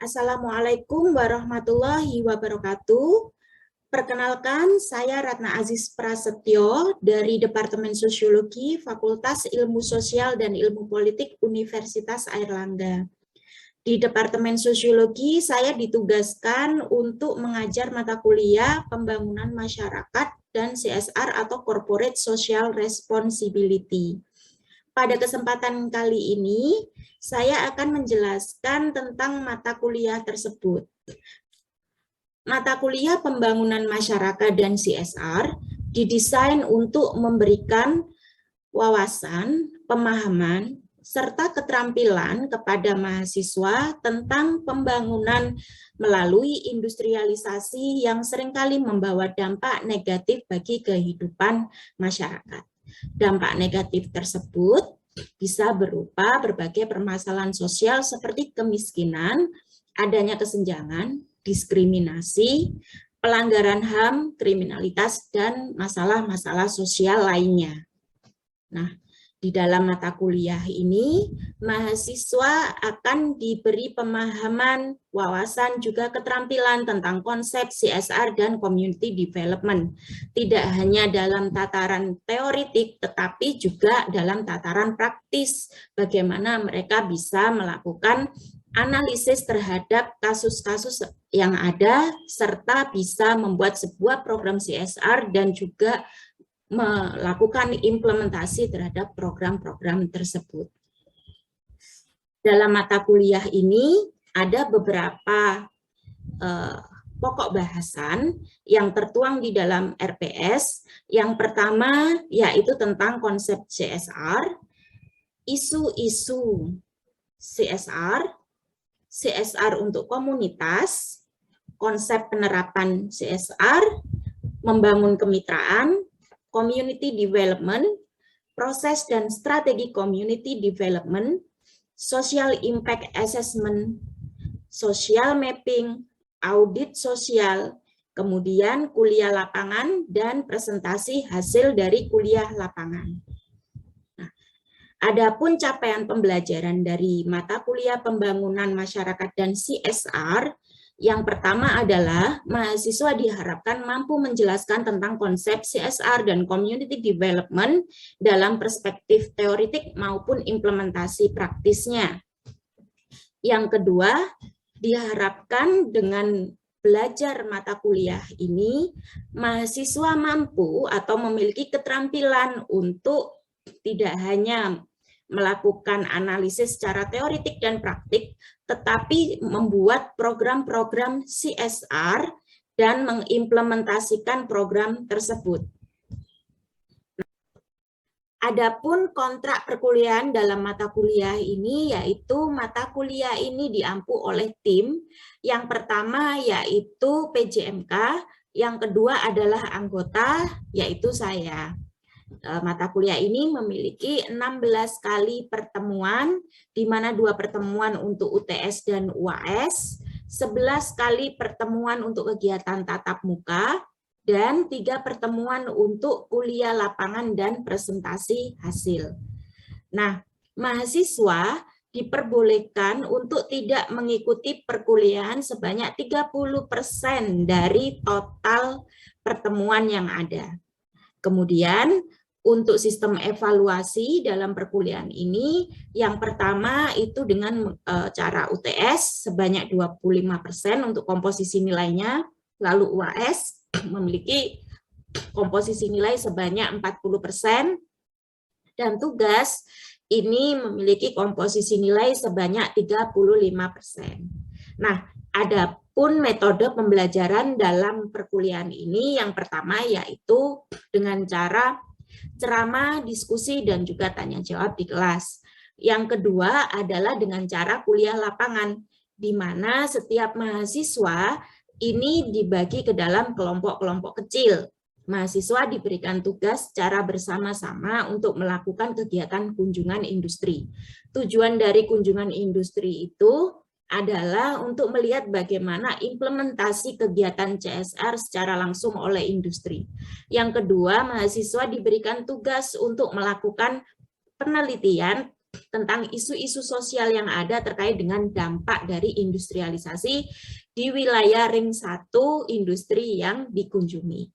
Assalamualaikum warahmatullahi wabarakatuh. Perkenalkan, saya Ratna Aziz Prasetyo dari Departemen Sosiologi, Fakultas Ilmu Sosial dan Ilmu Politik Universitas Airlangga. Di Departemen Sosiologi, saya ditugaskan untuk mengajar mata kuliah Pembangunan Masyarakat dan CSR atau Corporate Social Responsibility. Pada kesempatan kali ini, saya akan menjelaskan tentang mata kuliah tersebut. Mata kuliah Pembangunan Masyarakat dan CSR didesain untuk memberikan wawasan, pemahaman, serta keterampilan kepada mahasiswa tentang pembangunan melalui industrialisasi yang seringkali membawa dampak negatif bagi kehidupan masyarakat. Dampak negatif tersebut bisa berupa berbagai permasalahan sosial seperti kemiskinan, adanya kesenjangan, diskriminasi, pelanggaran HAM, kriminalitas, dan masalah-masalah sosial lainnya. Nah, di dalam mata kuliah ini, mahasiswa akan diberi pemahaman, wawasan, juga keterampilan tentang konsep CSR dan community development. Tidak hanya dalam tataran teoritik, tetapi juga dalam tataran praktis, bagaimana mereka bisa melakukan analisis terhadap kasus-kasus yang ada, serta bisa membuat sebuah program CSR dan juga melakukan implementasi terhadap program-program tersebut. Dalam mata kuliah ini ada beberapa pokok bahasan yang tertuang di dalam RPS. Yang pertama yaitu tentang konsep CSR, isu-isu CSR, CSR untuk komunitas, konsep penerapan CSR, membangun kemitraan, community development, proses dan strategi community development, social impact assessment, social mapping, audit sosial, kemudian kuliah lapangan, dan presentasi hasil dari kuliah lapangan. Nah, adapun capaian pembelajaran dari mata kuliah Pembangunan Masyarakat dan CSR, yang pertama adalah mahasiswa diharapkan mampu menjelaskan tentang konsep CSR dan community development dalam perspektif teoritik maupun implementasi praktisnya. Yang kedua, diharapkan dengan belajar mata kuliah ini, mahasiswa mampu atau memiliki keterampilan untuk tidak hanya melakukan analisis secara teoritik dan praktik, tetapi membuat program-program CSR dan mengimplementasikan program tersebut. Adapun kontrak perkuliahan dalam mata kuliah ini, yaitu mata kuliah ini diampu oleh tim. Yang pertama yaitu PJMK, yang kedua adalah anggota, yaitu saya. Mata kuliah ini memiliki 16 kali pertemuan, di mana 2 pertemuan untuk UTS dan UAS, 11 kali pertemuan untuk kegiatan tatap muka, dan 3 pertemuan untuk kuliah lapangan dan presentasi hasil. Nah, mahasiswa diperbolehkan untuk tidak mengikuti perkuliahan sebanyak 30% dari total pertemuan yang ada. Kemudian, untuk sistem evaluasi dalam perkuliahan ini, yang pertama itu dengan cara UTS sebanyak 25% untuk komposisi nilainya, lalu UAS memiliki komposisi nilai sebanyak 40%, dan tugas ini memiliki komposisi nilai sebanyak 35%. Nah, adapun metode pembelajaran dalam perkuliahan ini, yang pertama yaitu dengan cara ceramah, diskusi, dan juga tanya jawab di kelas. Yang kedua adalah dengan cara kuliah lapangan, di mana setiap mahasiswa ini dibagi ke dalam kelompok-kelompok kecil. Mahasiswa diberikan tugas secara bersama-sama untuk melakukan kegiatan kunjungan industri. Tujuan dari kunjungan industri itu adalah untuk melihat bagaimana implementasi kegiatan CSR secara langsung oleh industri. Yang kedua, mahasiswa diberikan tugas untuk melakukan penelitian tentang isu-isu sosial yang ada terkait dengan dampak dari industrialisasi di wilayah ring 1 industri yang dikunjungi.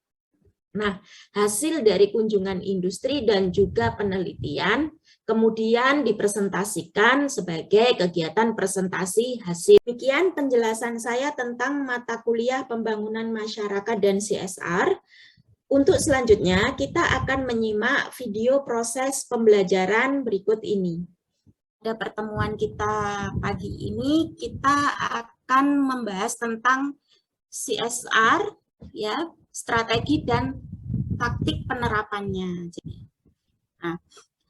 Nah, hasil dari kunjungan industri dan juga penelitian kemudian dipresentasikan sebagai kegiatan presentasi hasil. Demikian penjelasan saya tentang mata kuliah pembangunan masyarakat dan CSR. Untuk selanjutnya, kita akan menyimak video proses pembelajaran berikut ini. Pada pertemuan kita pagi ini, kita akan membahas tentang CSR, ya, strategi dan taktik penerapannya. Nah,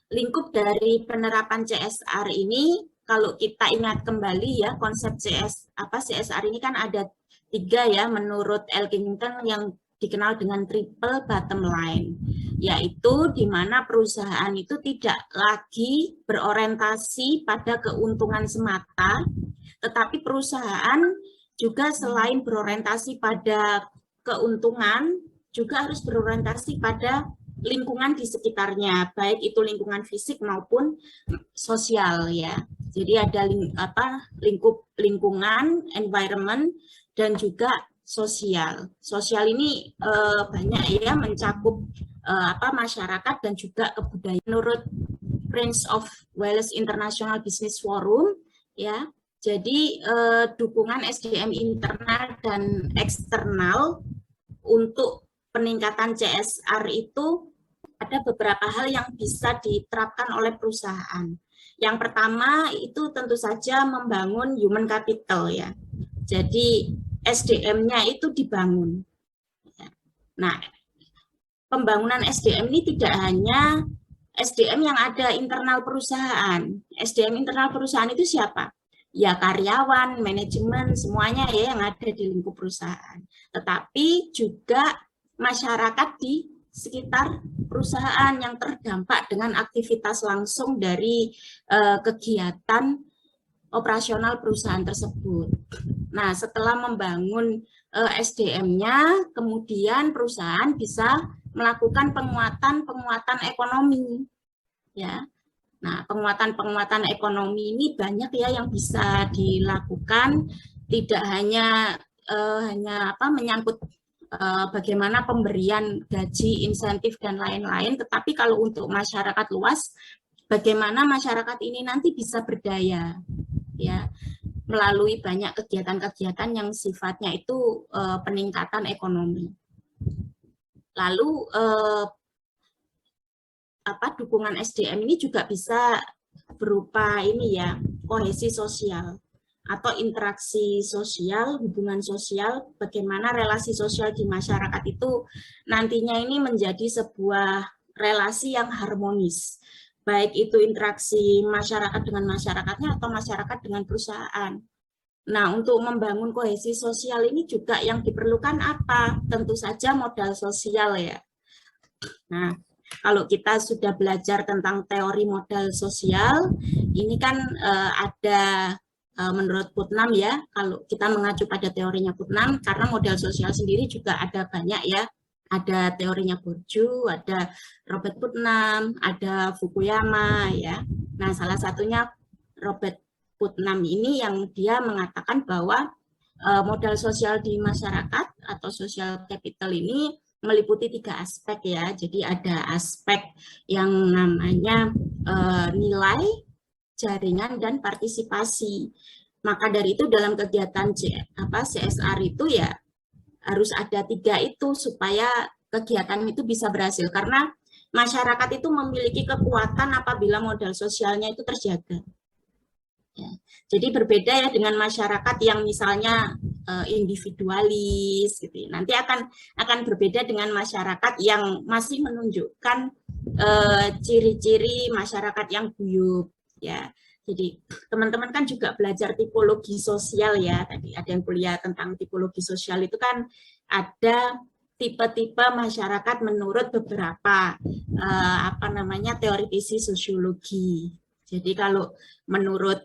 lingkup dari penerapan CSR ini, kalau kita ingat kembali ya, konsep CSR ini kan ada 3 ya, menurut Elkington yang dikenal dengan triple bottom line, yaitu di mana perusahaan itu tidak lagi berorientasi pada keuntungan semata, tetapi perusahaan juga selain berorientasi pada keuntungan, juga harus berorientasi pada lingkungan di sekitarnya, baik itu lingkungan fisik maupun sosial ya. Jadi ada lingkup lingkungan, environment, dan juga sosial. Sosial ini banyak ya, mencakup masyarakat dan juga kebudayaan. Menurut Prince of Wales International Business Forum ya, jadi dukungan SDM internal dan eksternal untuk peningkatan CSR itu ada beberapa hal yang bisa diterapkan oleh perusahaan. Yang pertama itu tentu saja membangun human capital ya. Jadi SDM-nya itu dibangun. Nah, pembangunan SDM ini tidak hanya SDM yang ada internal perusahaan. SDM internal perusahaan itu siapa? Ya karyawan, manajemen, semuanya ya yang ada di lingkup perusahaan. Tetapi juga masyarakat di sekitar perusahaan yang terdampak dengan aktivitas langsung dari kegiatan operasional perusahaan tersebut. Nah, setelah membangun SDM-nya, kemudian perusahaan bisa melakukan penguatan ekonomi. Ya. Nah, penguatan ekonomi ini banyak ya yang bisa dilakukan, tidak hanya menyangkut bagaimana pemberian gaji, insentif, dan lain-lain, tetapi kalau untuk masyarakat luas, bagaimana masyarakat ini nanti bisa berdaya, ya, melalui banyak kegiatan-kegiatan yang sifatnya itu peningkatan ekonomi. Lalu dukungan SDM ini juga bisa berupa ini ya, kohesi sosial atau interaksi sosial, hubungan sosial, bagaimana relasi sosial di masyarakat itu nantinya ini menjadi sebuah relasi yang harmonis, baik itu interaksi masyarakat dengan masyarakatnya atau masyarakat dengan perusahaan. Nah, untuk membangun kohesi sosial ini juga yang diperlukan apa? Tentu saja modal sosial ya. Nah, kalau kita sudah belajar tentang teori modal sosial, ini kan ada menurut Putnam ya, kalau kita mengacu pada teorinya Putnam, karena modal sosial sendiri juga ada banyak ya, ada teorinya Bourdieu, ada Robert Putnam, ada Fukuyama ya. Nah, salah satunya Robert Putnam ini yang dia mengatakan bahwa modal sosial di masyarakat atau social capital ini meliputi 3 aspek ya. Jadi ada aspek yang namanya nilai, jaringan, dan partisipasi. Maka dari itu dalam kegiatan CSR itu ya harus ada 3 itu supaya kegiatan itu bisa berhasil. Karena masyarakat itu memiliki kekuatan apabila modal sosialnya itu terjaga. Ya. Jadi berbeda ya dengan masyarakat yang misalnya individualis, gitu. Nanti akan berbeda dengan masyarakat yang masih menunjukkan ciri-ciri masyarakat yang guyup, ya. Jadi teman-teman kan juga belajar tipologi sosial ya. Tadi ada yang kuliah tentang tipologi sosial itu kan ada tipe-tipe masyarakat menurut beberapa teoritisi sosiologi. Jadi kalau menurut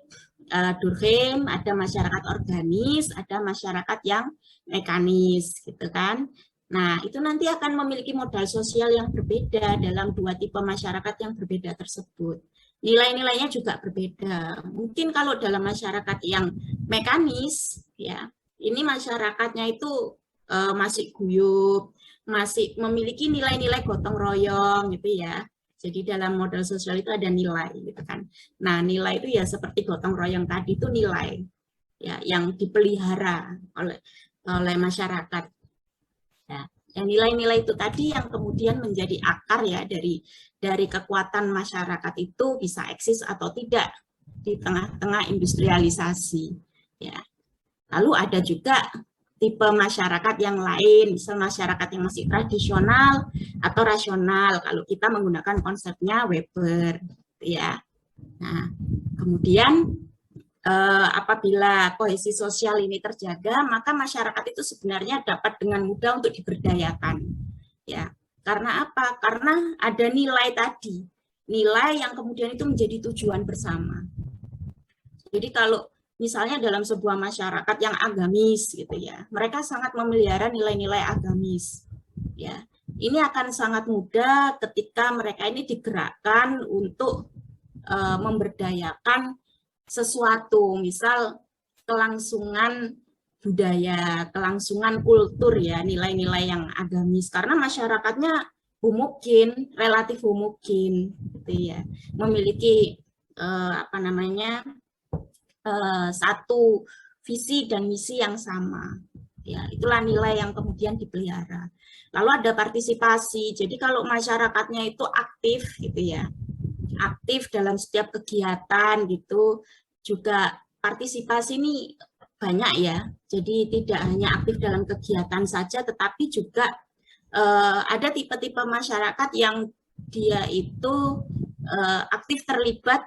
Durkheim ada masyarakat organis, ada masyarakat yang mekanis, gitu kan. Nah, itu nanti akan memiliki modal sosial yang berbeda dalam 2 tipe masyarakat yang berbeda tersebut. nilai-nilainya juga berbeda. Mungkin kalau dalam masyarakat yang mekanis, ya, ini masyarakatnya itu masih guyup, masih memiliki nilai-nilai gotong royong gitu ya. Jadi dalam model sosial itu ada nilai gitu kan. Nah, nilai itu ya seperti gotong royong tadi itu nilai ya yang dipelihara oleh masyarakat. Ya, yang nilai-nilai itu tadi yang kemudian menjadi akar ya dari kekuatan masyarakat itu bisa eksis atau tidak di tengah-tengah industrialisasi. Ya. Lalu ada juga tipe masyarakat yang lain, misal masyarakat yang masih tradisional atau rasional. Kalau kita menggunakan konsepnya Weber, ya. Nah, kemudian apabila kohesi sosial ini terjaga, maka masyarakat itu sebenarnya dapat dengan mudah untuk diberdayakan. Ya, karena apa? Karena ada nilai tadi, nilai yang kemudian itu menjadi tujuan bersama. Jadi kalau misalnya dalam sebuah masyarakat yang agamis gitu ya, mereka sangat memelihara nilai-nilai agamis. Ya, ini akan sangat mudah ketika mereka ini digerakkan untuk memberdayakan sesuatu, misal kelangsungan budaya, kelangsungan kultur ya, nilai-nilai yang agamis, karena masyarakatnya homogen, relatif homogen, gitu ya, memiliki satu visi dan misi yang sama. Ya, itulah nilai yang kemudian dipelihara. Lalu ada partisipasi. Jadi kalau masyarakatnya itu aktif gitu ya, aktif dalam setiap kegiatan gitu, juga partisipasi ini banyak ya. Jadi tidak hanya aktif dalam kegiatan saja, tetapi juga ada tipe-tipe masyarakat yang dia itu aktif terlibat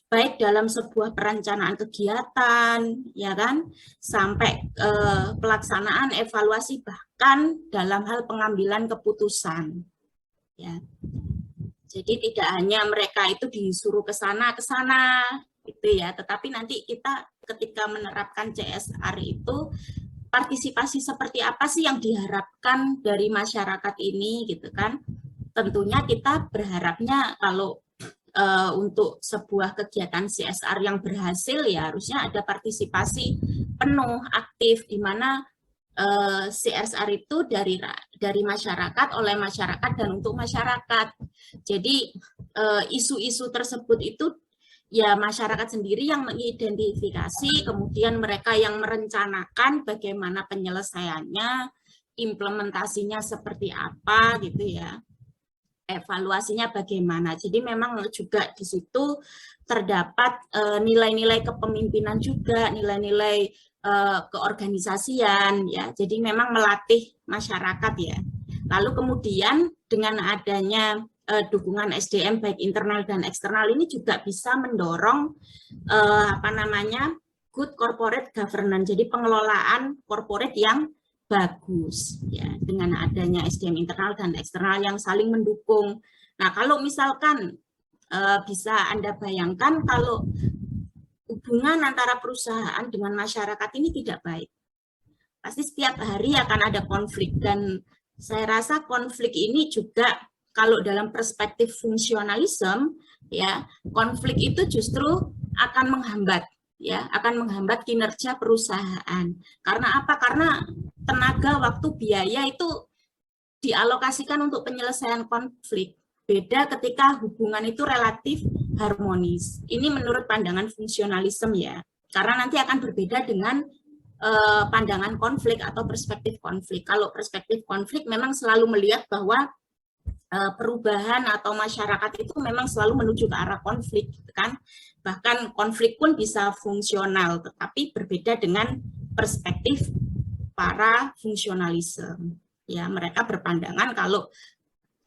baik dalam sebuah perencanaan kegiatan, ya kan, sampai pelaksanaan, evaluasi, bahkan dalam hal pengambilan keputusan. Ya. Jadi tidak hanya mereka itu disuruh ke sana gitu ya, tetapi nanti kita ketika menerapkan CSR itu partisipasi seperti apa sih yang diharapkan dari masyarakat ini gitu kan. Tentunya kita berharapnya kalau untuk sebuah kegiatan CSR yang berhasil ya harusnya ada partisipasi penuh aktif di mana CSR itu dari masyarakat, oleh masyarakat, dan untuk masyarakat. Jadi isu-isu tersebut itu ya masyarakat sendiri yang mengidentifikasi, kemudian mereka yang merencanakan bagaimana penyelesaiannya, implementasinya seperti apa gitu ya, evaluasinya bagaimana. Jadi memang juga di situ terdapat nilai-nilai kepemimpinan juga, nilai-nilai keorganisasian ya. Jadi memang melatih masyarakat ya. Lalu kemudian dengan adanya dukungan SDM baik internal dan eksternal ini juga bisa mendorong good corporate governance. Jadi pengelolaan corporate yang bagus ya, dengan adanya SDM internal dan eksternal yang saling mendukung. Nah, kalau misalkan bisa Anda bayangkan kalau hubungan antara perusahaan dengan masyarakat ini tidak baik, pasti setiap hari akan ada konflik, dan saya rasa konflik ini juga kalau dalam perspektif fungsionalisme ya, konflik itu justru akan menghambat ya, akan menghambat kinerja perusahaan. Karena apa? Karena tenaga, waktu, biaya itu dialokasikan untuk penyelesaian konflik. Beda ketika hubungan itu relatif harmonis. Ini menurut pandangan fungsionalisme ya. Karena nanti akan berbeda dengan pandangan konflik atau perspektif konflik. Kalau perspektif konflik memang selalu melihat bahwa perubahan atau masyarakat itu memang selalu menuju ke arah konflik, kan? Bahkan konflik pun bisa fungsional, tetapi berbeda dengan perspektif para fungsionalisme. Ya, mereka berpandangan kalau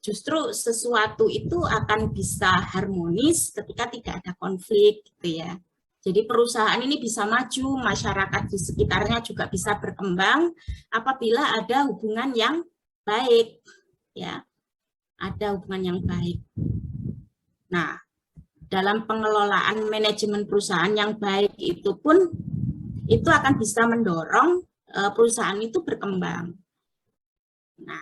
justru sesuatu itu akan bisa harmonis ketika tidak ada konflik, gitu ya. Jadi perusahaan ini bisa maju, masyarakat di sekitarnya juga bisa berkembang apabila ada hubungan yang baik, ya. Ada hubungan yang baik. Nah, dalam pengelolaan manajemen perusahaan yang baik itu pun itu akan bisa mendorong perusahaan itu berkembang. Nah,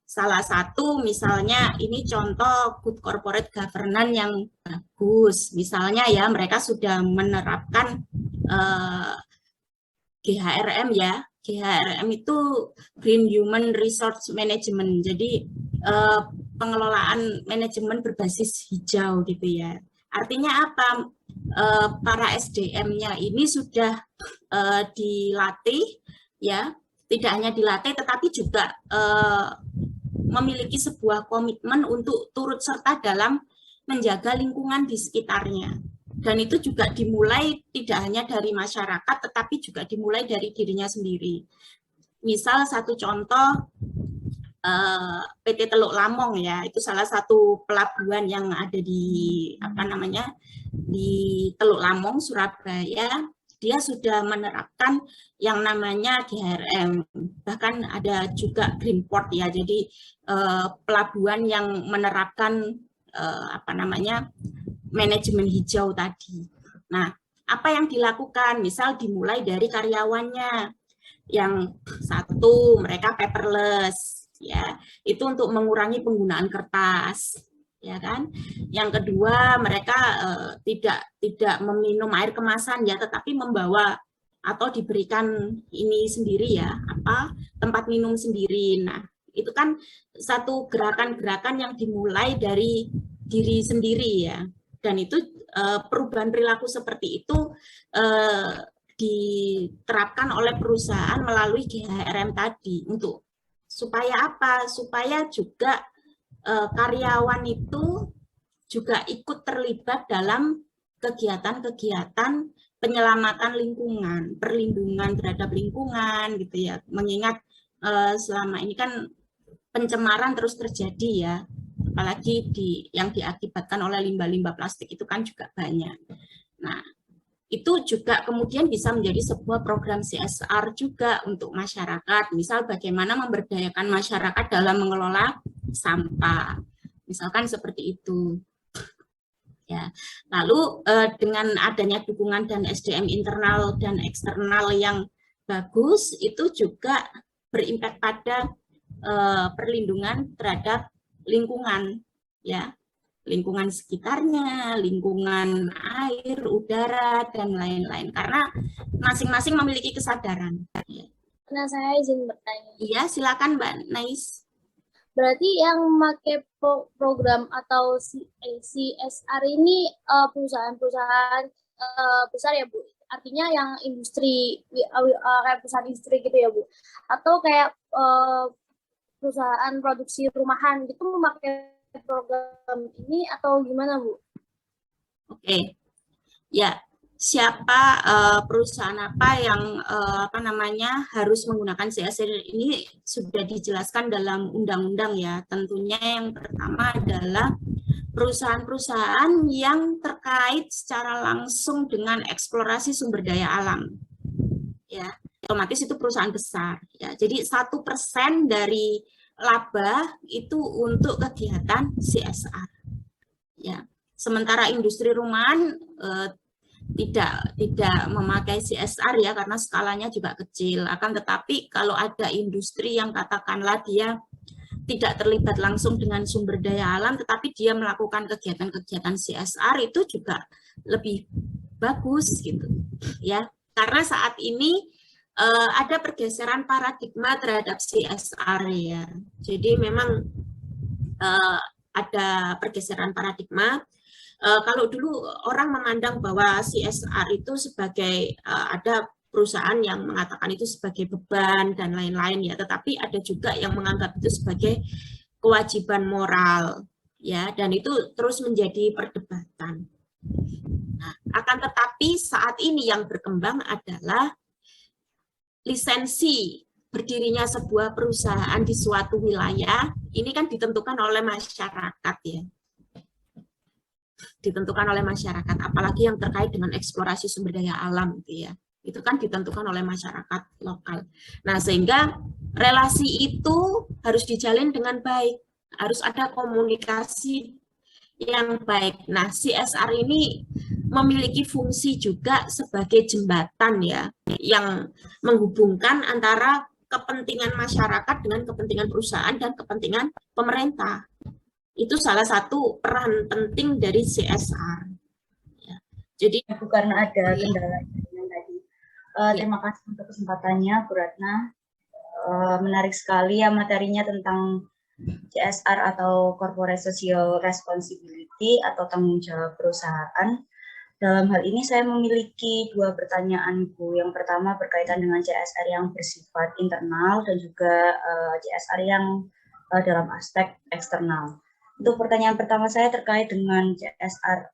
Salah satu misalnya ini contoh good corporate governance yang bagus. Misalnya ya mereka sudah menerapkan GHRM ya. GHRM itu Green Human Resource Management. Jadi pengelolaan manajemen berbasis hijau gitu ya. Artinya apa? Para SDM-nya ini sudah dilatih ya, tidak hanya dilatih tetapi juga memiliki sebuah komitmen untuk turut serta dalam menjaga lingkungan di sekitarnya. Dan itu juga dimulai tidak hanya dari masyarakat, tetapi juga dimulai dari dirinya sendiri. Misal satu contoh, PT Teluk Lamong ya, itu salah satu pelabuhan yang ada di di Teluk Lamong, Surabaya. Dia sudah menerapkan yang namanya GHRM, bahkan ada juga Greenport ya, jadi pelabuhan yang menerapkan manajemen hijau tadi. Nah, apa yang dilakukan? Misal dimulai dari karyawannya, yang satu mereka paperless, ya, itu untuk mengurangi penggunaan kertas. Ya kan, yang kedua mereka tidak meminum air kemasan ya, tetapi membawa atau diberikan ini sendiri ya, tempat minum sendiri. Nah itu kan satu gerakan-gerakan yang dimulai dari diri sendiri ya, dan itu perubahan perilaku seperti itu diterapkan oleh perusahaan melalui GHRM tadi. Untuk supaya apa? Supaya juga karyawan itu juga ikut terlibat dalam kegiatan-kegiatan penyelamatan lingkungan, perlindungan terhadap lingkungan gitu ya. Mengingat selama ini kan pencemaran terus terjadi ya, apalagi yang diakibatkan oleh limbah-limbah plastik itu kan juga banyak. Nah, itu juga kemudian bisa menjadi sebuah program CSR juga untuk masyarakat. Misal bagaimana memberdayakan masyarakat dalam mengelola sampah, misalkan seperti itu ya. Lalu dengan adanya dukungan dan SDM internal dan eksternal yang bagus, itu juga berimpak pada perlindungan terhadap lingkungan ya, lingkungan sekitarnya, lingkungan air, udara, dan lain-lain, karena masing-masing memiliki kesadaran. Nah, saya izin bertanya. Iya, silakan Mbak Nais. Berarti yang memakai program atau CSR ini perusahaan-perusahaan besar ya Bu? Artinya yang industri, kayak perusahaan industri gitu ya Bu? Atau kayak perusahaan produksi rumahan gitu memakai program ini atau gimana Bu? Oke, ya. Siapa perusahaan apa yang harus menggunakan CSR ini sudah dijelaskan dalam undang-undang ya. Tentunya yang pertama adalah perusahaan-perusahaan yang terkait secara langsung dengan eksplorasi sumber daya alam. Ya, otomatis itu perusahaan besar ya. Jadi 1% dari laba itu untuk kegiatan CSR. Ya. Sementara industri rumahan tidak memakai CSR ya, karena skalanya juga kecil. Akan tetapi kalau ada industri yang katakanlah dia tidak terlibat langsung dengan sumber daya alam, tetapi dia melakukan kegiatan-kegiatan CSR, itu juga lebih bagus gitu ya. Karena saat ini ada pergeseran paradigma terhadap CSR ya. Jadi memang ada pergeseran paradigma. Kalau dulu orang memandang bahwa CSR itu sebagai ada perusahaan yang mengatakan itu sebagai beban dan lain-lain ya, tetapi ada juga yang menganggap itu sebagai kewajiban moral ya, dan itu terus menjadi perdebatan. Nah, akan tetapi saat ini yang berkembang adalah lisensi berdirinya sebuah perusahaan di suatu wilayah ini kan ditentukan oleh masyarakat ya. Ditentukan oleh masyarakat, apalagi yang terkait dengan eksplorasi sumber daya alam gitu ya. Itu kan ditentukan oleh masyarakat lokal. Nah, sehingga relasi itu harus dijalin dengan baik. Harus ada komunikasi yang baik. Nah, CSR ini memiliki fungsi juga sebagai jembatan ya, yang menghubungkan antara kepentingan masyarakat dengan kepentingan perusahaan dan kepentingan pemerintah. Itu salah satu peran penting dari CSR. Ya. Jadi itu karena ada kendala tadi. Terima kasih untuk kesempatannya, Bu Ratna. Menarik sekali ya materinya tentang CSR atau Corporate Social Responsibility atau tanggung jawab perusahaan. Dalam hal ini saya memiliki dua pertanyaanku. Yang pertama berkaitan dengan CSR yang bersifat internal dan juga CSR yang dalam aspek eksternal. Untuk pertanyaan pertama saya terkait dengan CSR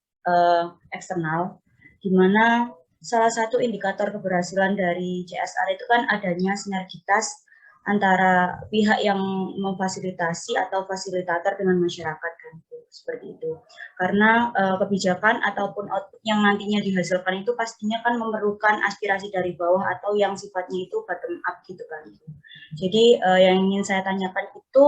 eksternal, di mana salah satu indikator keberhasilan dari CSR itu kan adanya sinergitas antara pihak yang memfasilitasi atau fasilitator dengan masyarakat kan, seperti itu. Karena kebijakan ataupun output yang nantinya dihasilkan itu pastinya kan memerlukan aspirasi dari bawah atau yang sifatnya itu bottom up gitu kan. Jadi yang ingin saya tanyakan itu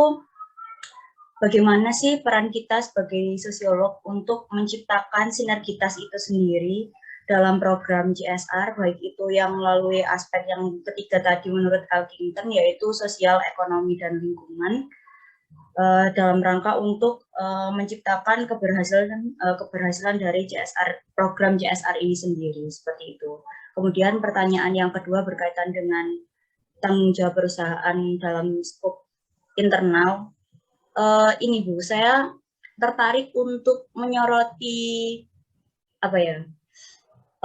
bagaimana sih peran kita sebagai sosiolog untuk menciptakan sinergitas itu sendiri dalam program CSR, baik itu yang melalui aspek yang ketiga tadi menurut Elkington, yaitu sosial, ekonomi, dan lingkungan, dalam rangka untuk menciptakan keberhasilan dari CSR, program CSR ini sendiri, seperti itu. Kemudian pertanyaan yang kedua berkaitan dengan tanggung jawab perusahaan dalam skop internal. Ini Bu, saya tertarik untuk menyoroti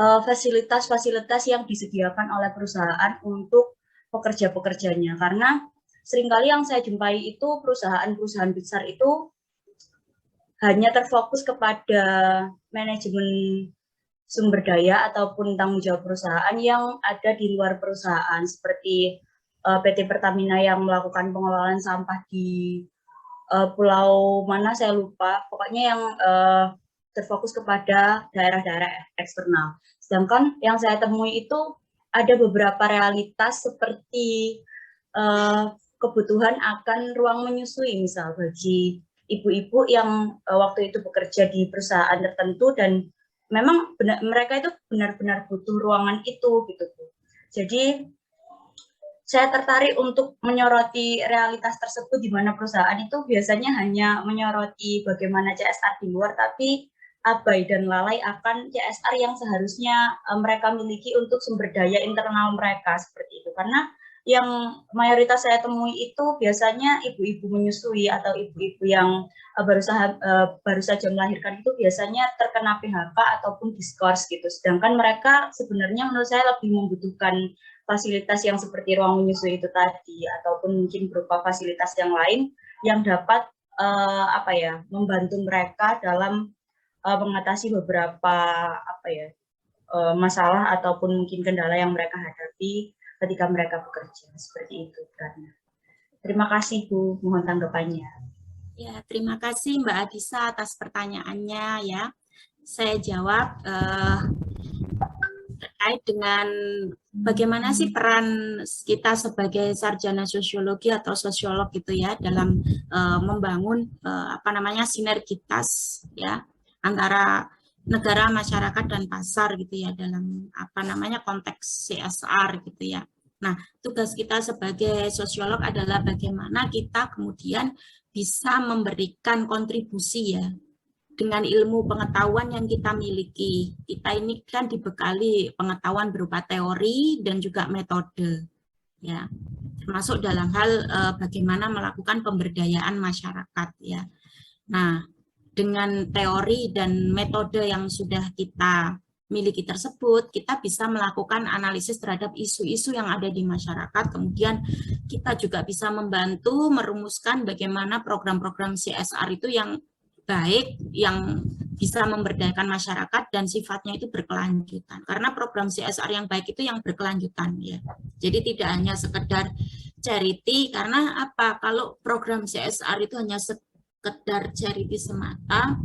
fasilitas-fasilitas yang disediakan oleh perusahaan untuk pekerja-pekerjanya, karena seringkali yang saya jumpai itu perusahaan-perusahaan besar itu hanya terfokus kepada manajemen sumber daya ataupun tanggung jawab perusahaan yang ada di luar perusahaan, seperti PT Pertamina yang melakukan pengelolaan sampah di pulau mana saya lupa, pokoknya yang terfokus kepada daerah-daerah eksternal. Sedangkan yang saya temui itu ada beberapa realitas seperti kebutuhan akan ruang menyusui, misal bagi ibu-ibu yang waktu itu bekerja di perusahaan tertentu dan memang mereka itu benar-benar butuh ruangan itu gitu. Jadi saya tertarik untuk menyoroti realitas tersebut, di mana perusahaan itu biasanya hanya menyoroti bagaimana CSR di luar, tapi abai dan lalai akan CSR yang seharusnya mereka miliki untuk sumber daya internal mereka, seperti itu. Karena yang mayoritas saya temui itu biasanya ibu-ibu menyusui atau ibu-ibu yang baru saja melahirkan itu biasanya terkena PHK ataupun diskors gitu. Sedangkan mereka sebenarnya menurut saya lebih membutuhkan fasilitas yang seperti ruang menyusui itu tadi, ataupun mungkin berupa fasilitas yang lain yang dapat membantu mereka dalam mengatasi beberapa masalah ataupun mungkin kendala yang mereka hadapi ketika mereka bekerja, seperti itu. Terima kasih Bu, mohon tanggapannya. Ya, terima kasih Mbak Adisa atas pertanyaannya ya. Saya jawab terkait dengan bagaimana sih peran kita sebagai sarjana sosiologi atau sosiolog gitu ya dalam membangun sinergitas ya antara negara, masyarakat, dan pasar gitu ya dalam konteks CSR gitu ya. Nah, tugas kita sebagai sosiolog adalah bagaimana kita kemudian bisa memberikan kontribusi ya dengan ilmu pengetahuan yang kita miliki. Kita ini kan dibekali pengetahuan berupa teori dan juga metode ya, termasuk dalam hal bagaimana melakukan pemberdayaan masyarakat ya. Nah, dengan teori dan metode yang sudah kita miliki tersebut, kita bisa melakukan analisis terhadap isu-isu yang ada di masyarakat. Kemudian kita juga bisa membantu merumuskan bagaimana program-program CSR itu yang baik, yang bisa memberdayakan masyarakat dan sifatnya itu berkelanjutan. Karena program CSR yang baik itu yang berkelanjutan ya. Jadi tidak hanya sekedar charity, karena apa? Kalau program CSR itu hanya sekedar charity semata,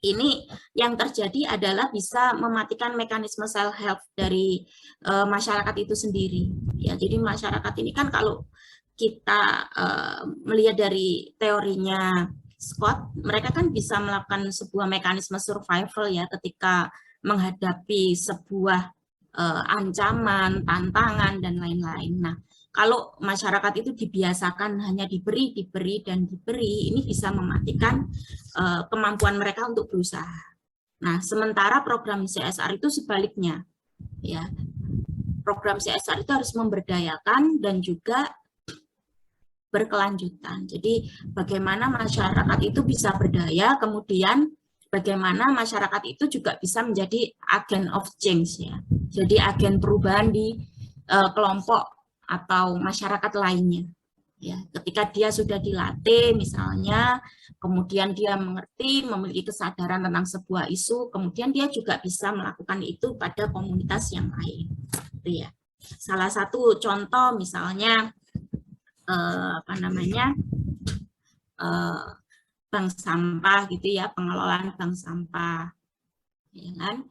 ini yang terjadi adalah bisa mematikan mekanisme self help dari masyarakat itu sendiri ya. Jadi masyarakat ini kan kalau kita melihat dari teorinya Scott, mereka kan bisa melakukan sebuah mekanisme survival ya ketika menghadapi sebuah ancaman, tantangan, dan lain-lain. Nah, kalau masyarakat itu dibiasakan hanya diberi, dan diberi, ini bisa mematikan kemampuan mereka untuk berusaha. Nah, sementara program CSR itu sebaliknya, ya. Program CSR itu harus memberdayakan dan juga berkelanjutan. Jadi, bagaimana masyarakat itu bisa berdaya, kemudian bagaimana masyarakat itu juga bisa menjadi agen of change, ya. Jadi, agen perubahan di kelompok atau masyarakat lainnya, ya. Ketika dia sudah dilatih misalnya, kemudian dia mengerti, memiliki kesadaran tentang sebuah isu, kemudian dia juga bisa melakukan itu pada komunitas yang lain, gitu ya. Salah satu contoh misalnya bank sampah, gitu ya, pengelolaan bank sampah, ya kan?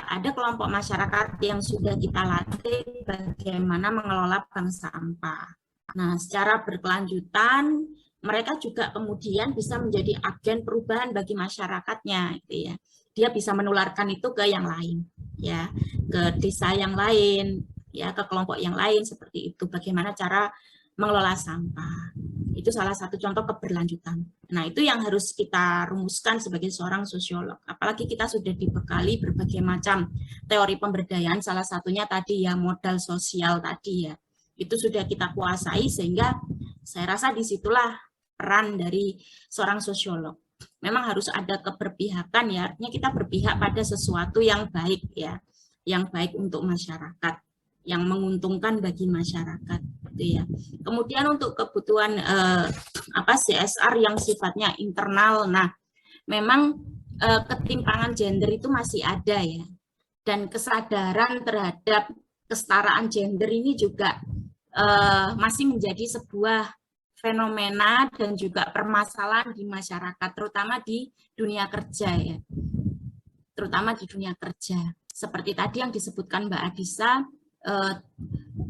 Ada kelompok masyarakat yang sudah kita latih bagaimana mengelola bank sampah. Nah, secara berkelanjutan, mereka juga kemudian bisa menjadi agen perubahan bagi masyarakatnya, gitu ya. Dia bisa menularkan itu ke yang lain, ya, ke desa yang lain, ya, ke kelompok yang lain seperti itu. Bagaimana cara mengelola sampah. Itu salah satu contoh keberlanjutan. Nah, itu yang harus kita rumuskan sebagai seorang sosiolog. Apalagi kita sudah dibekali berbagai macam teori pemberdayaan, salah satunya tadi ya modal sosial tadi ya. Itu sudah kita kuasai, sehingga saya rasa disitulah peran dari seorang sosiolog. Memang harus ada keberpihakan ya, artinya kita berpihak pada sesuatu yang baik ya, yang baik untuk masyarakat, yang menguntungkan bagi masyarakat, gitu ya. Kemudian untuk kebutuhan CSR yang sifatnya internal, nah memang ketimpangan gender itu masih ada ya, dan kesadaran terhadap kesetaraan gender ini juga masih menjadi sebuah fenomena dan juga permasalahan di masyarakat, terutama di dunia kerja ya, terutama di dunia kerja. Seperti tadi yang disebutkan Mbak Adisa,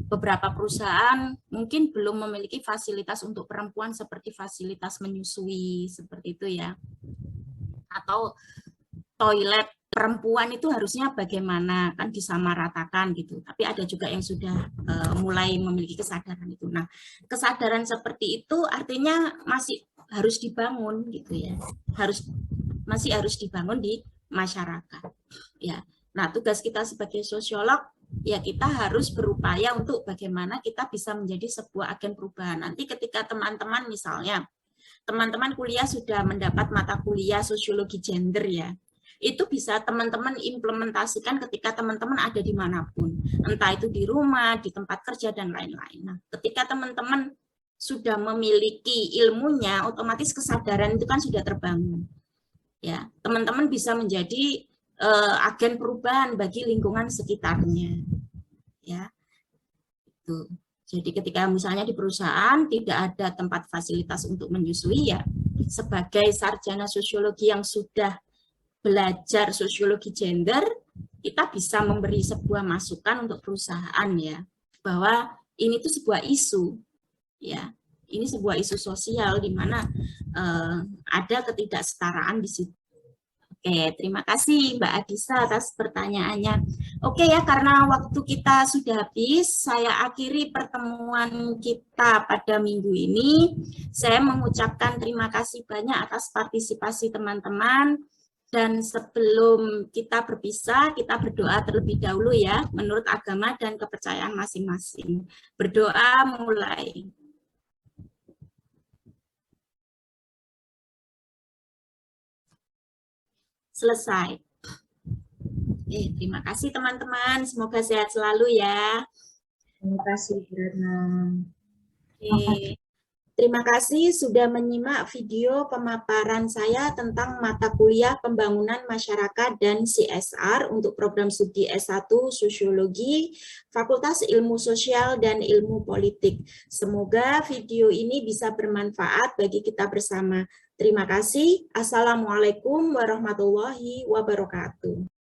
beberapa perusahaan mungkin belum memiliki fasilitas untuk perempuan seperti fasilitas menyusui, seperti itu ya. Atau toilet perempuan itu harusnya bagaimana, kan disamaratakan gitu. Tapi ada juga yang sudah mulai memiliki kesadaran itu. Nah, kesadaran seperti itu artinya masih harus dibangun gitu ya. Masih harus dibangun di masyarakat. Ya. Nah, tugas kita sebagai sosiolog ya, kita harus berupaya untuk bagaimana kita bisa menjadi sebuah agen perubahan. Nanti ketika teman-teman misalnya, teman-teman kuliah sudah mendapat mata kuliah sosiologi gender ya, itu bisa teman-teman implementasikan ketika teman-teman ada dimanapun. Entah itu di rumah, di tempat kerja, dan lain-lain. Nah, ketika teman-teman sudah memiliki ilmunya, otomatis kesadaran itu kan sudah terbangun. Ya, teman-teman bisa menjadi agen perubahan bagi lingkungan sekitarnya, ya. Itu. Jadi ketika misalnya di perusahaan tidak ada tempat fasilitas untuk menyusui, ya sebagai sarjana sosiologi yang sudah belajar sosiologi gender, kita bisa memberi sebuah masukan untuk perusahaan ya, bahwa ini tuh sebuah isu, ya. Ini sebuah isu sosial di mana ada ketidaksetaraan di situ. Oke, terima kasih Mbak Adisa atas pertanyaannya. Oke ya, karena waktu kita sudah habis, saya akhiri pertemuan kita pada minggu ini. Saya mengucapkan terima kasih banyak atas partisipasi teman-teman. Dan sebelum kita berpisah, kita berdoa terlebih dahulu ya, menurut agama dan kepercayaan masing-masing. Berdoa mulai. Selesai. Terima kasih teman-teman, semoga sehat selalu ya. Terima kasih, Rana. Terima kasih sudah menyimak video pemaparan saya tentang mata kuliah Pembangunan Masyarakat dan CSR untuk program studi S1 Sosiologi, Fakultas Ilmu Sosial dan Ilmu Politik. Semoga video ini bisa bermanfaat bagi kita bersama. Terima kasih. Assalamualaikum warahmatullahi wabarakatuh.